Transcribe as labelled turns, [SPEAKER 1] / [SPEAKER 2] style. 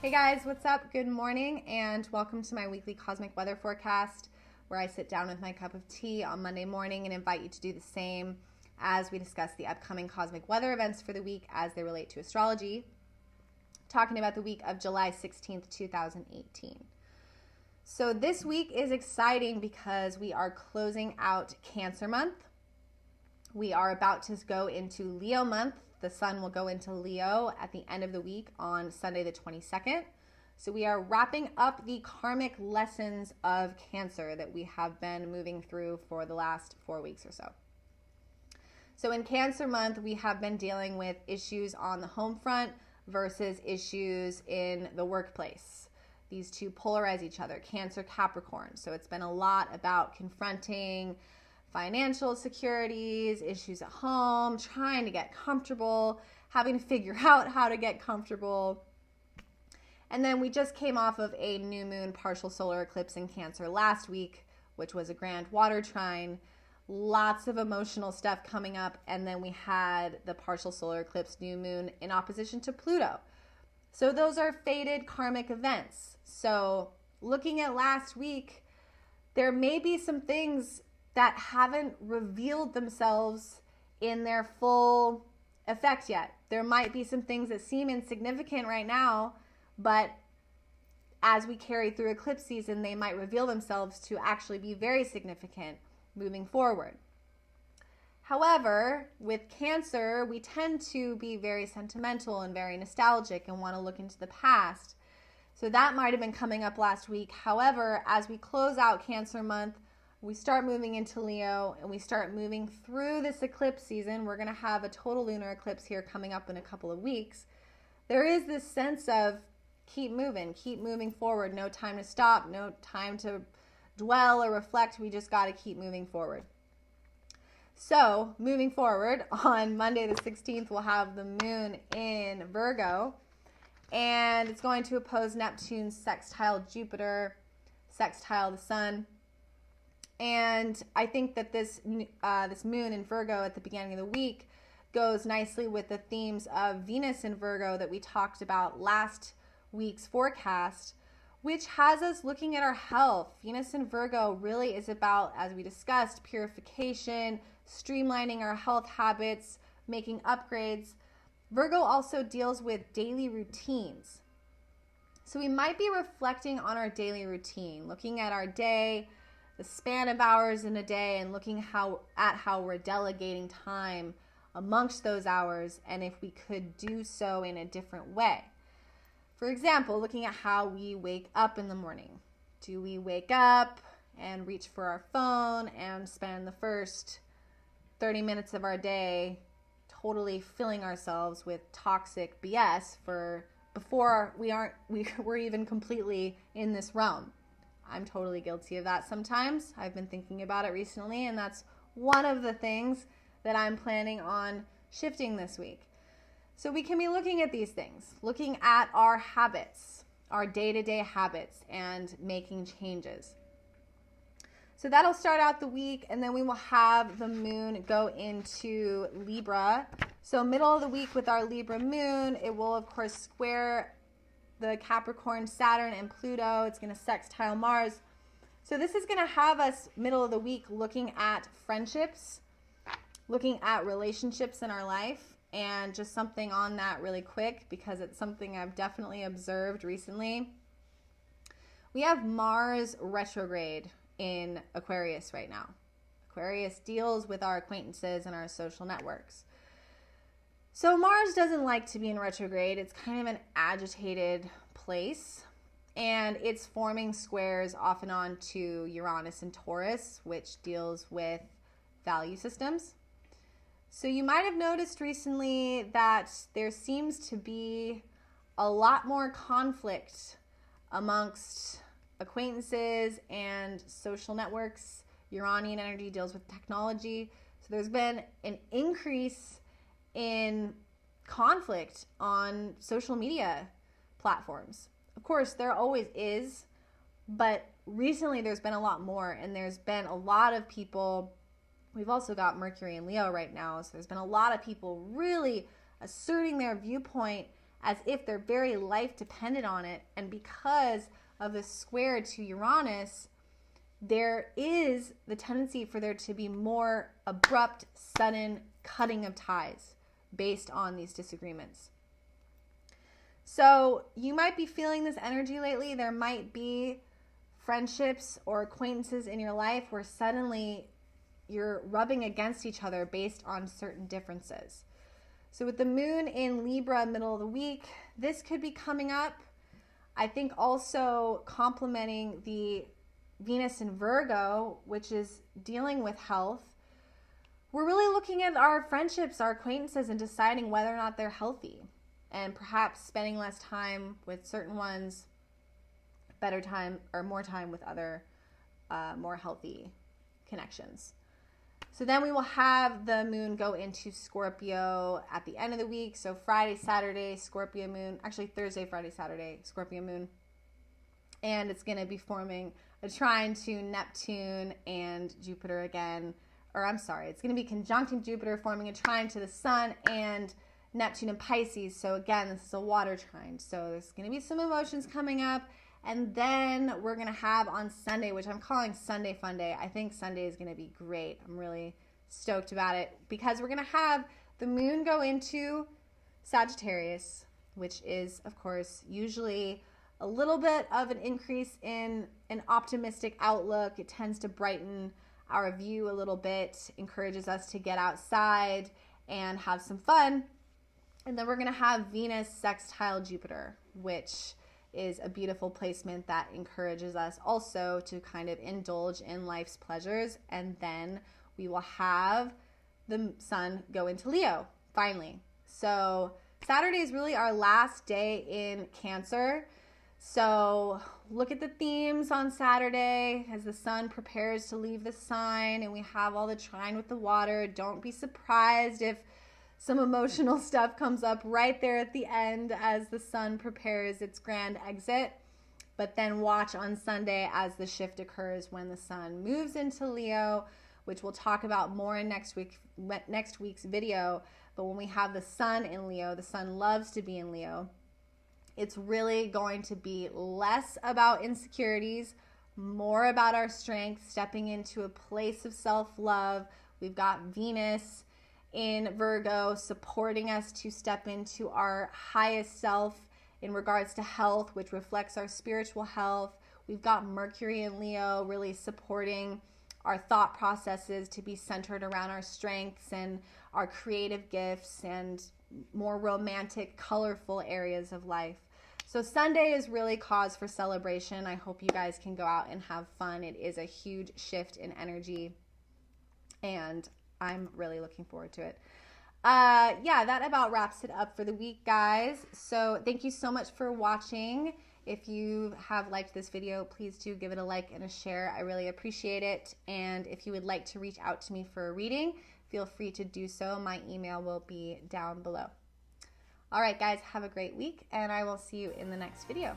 [SPEAKER 1] Hey guys, what's up? Good morning and welcome to my weekly cosmic weather forecast where I sit down with my cup of tea on Monday morning and invite you to do the same as we discuss the upcoming cosmic weather events for the week as they relate to astrology, talking about the week of July 16th, 2018. So this week is exciting because we are closing out Cancer month. We are about to go into Leo month. The sun will go into Leo at the end of the week on Sunday the 22nd. So we are wrapping up the karmic lessons of Cancer that we have been moving through for the last 4 weeks or so. So in Cancer month, we have been dealing with issues on the home front versus issues in the workplace. These two polarize each other, Cancer, Capricorn. So it's been a lot about confronting financial securities, issues at home, trying to get comfortable, having to figure out how to get comfortable. And then we just came off of a new moon partial solar eclipse in Cancer last week, which was a grand water trine. Lots of emotional stuff coming up. And then we had the partial solar eclipse new moon in opposition to Pluto. So those are fated karmic events. So looking at last week, there may be some things that haven't revealed themselves in their full effect yet. There might be some things that seem insignificant right now, but as we carry through eclipse season, they might reveal themselves to actually be very significant moving forward. However, with Cancer, we tend to be very sentimental and very nostalgic and want to look into the past. So that might have been coming up last week. However, as we close out Cancer month, we start moving into Leo and we start moving through this eclipse season. We're going to have a total lunar eclipse here coming up in a couple of weeks. There is this sense of keep moving forward. No time to stop, no time to dwell or reflect. We just got to keep moving forward. So moving forward, on Monday the 16th, we'll have the moon in Virgo, and it's going to oppose Neptune, sextile Jupiter, sextile the sun. And I think that this moon in Virgo at the beginning of the week goes nicely with the themes of Venus in Virgo that we talked about last week's forecast, which has us looking at our health. Venus in Virgo really is about, as we discussed, purification, streamlining our health habits, making upgrades. Virgo also deals with daily routines. So we might be reflecting on our daily routine, looking at our day, the span of hours in a day, and looking at how we're delegating time amongst those hours, and if we could do so in a different way. For example, looking at how we wake up in the morning. Do we wake up and reach for our phone and spend the first 30 minutes of our day totally filling ourselves with toxic BS before we're even completely in this realm? I'm totally guilty of that sometimes. I've been thinking about it recently, and that's one of the things that I'm planning on shifting this week. So we can be looking at these things, looking at our habits, our day-to-day habits, and making changes. So that'll start out the week, and then we will have the moon go into Libra. So middle of the week with our Libra moon, it will, of course, square the Capricorn, Saturn, and Pluto. It's going to sextile Mars. So this is going to have us middle of the week looking at friendships, looking at relationships in our life, and just something on that really quick because it's something I've definitely observed recently. We have Mars retrograde in Aquarius right now. Aquarius deals with our acquaintances and our social networks. So Mars doesn't like to be in retrograde. It's kind of an agitated place, and it's forming squares off and on to Uranus and Taurus, which deals with value systems. So you might have noticed recently that there seems to be a lot more conflict amongst acquaintances and social networks. Uranian energy deals with technology. So there's been an increase in conflict on social media platforms. Of course, there always is, but recently there's been a lot more, and there's been a lot of people. We've also got Mercury in Leo right now, so there's been a lot of people really asserting their viewpoint as if their very life depended on it. And because of the square to Uranus, there is the tendency for there to be more abrupt, sudden cutting of ties based on these disagreements. So you might be feeling this energy lately. There might be friendships or acquaintances in your life where suddenly you're rubbing against each other based on certain differences. So with the moon in Libra middle of the week, this could be coming up. I think also complementing the Venus in Virgo, which is dealing with health. We're really looking at our friendships, our acquaintances, and deciding whether or not they're healthy, and perhaps spending less time with certain ones, better time or more time with other more healthy connections. So then we will have the moon go into Scorpio at the end of the week. So Friday, Saturday, Scorpio moon. Actually, Thursday, Friday, Saturday, Scorpio moon. And it's going to be forming a trine to Neptune and Jupiter again. Or I'm sorry, it's going to be conjuncting Jupiter, forming a trine to the Sun and Neptune and Pisces. So again, this is a water trine. So there's going to be some emotions coming up. And then we're going to have on Sunday, which I'm calling Sunday Fun Day. I think Sunday is going to be great. I'm really stoked about it because we're going to have the moon go into Sagittarius, which is, of course, usually a little bit of an increase in an optimistic outlook. It tends to brighten our view a little bit, encourages us to get outside and have some fun. And then we're going to have Venus sextile Jupiter, which is a beautiful placement that encourages us also to kind of indulge in life's pleasures. And then we will have the sun go into Leo, finally. So Saturday is really our last day in Cancer. So look at the themes on Saturday as the sun prepares to leave the sign and we have all the trine with the water. Don't be surprised if some emotional stuff comes up right there at the end as the sun prepares its grand exit. But then watch on Sunday as the shift occurs when the sun moves into Leo, which we'll talk about more in next week's video. But when we have the sun in Leo, the sun loves to be in Leo. It's really going to be less about insecurities, more about our strength, stepping into a place of self-love. We've got Venus in Virgo supporting us to step into our highest self in regards to health, which reflects our spiritual health. We've got Mercury in Leo really supporting our thought processes to be centered around our strengths and our creative gifts and more romantic, colorful areas of life. So Sunday is really cause for celebration. I hope you guys can go out and have fun. It is a huge shift in energy, and I'm really looking forward to it. Yeah, that about wraps it up for the week, guys. So thank you so much for watching. If you have liked this video, please do give it a like and a share. I really appreciate it. And if you would like to reach out to me for a reading, feel free to do so. My email will be down below. All right, guys, have a great week, and I will see you in the next video.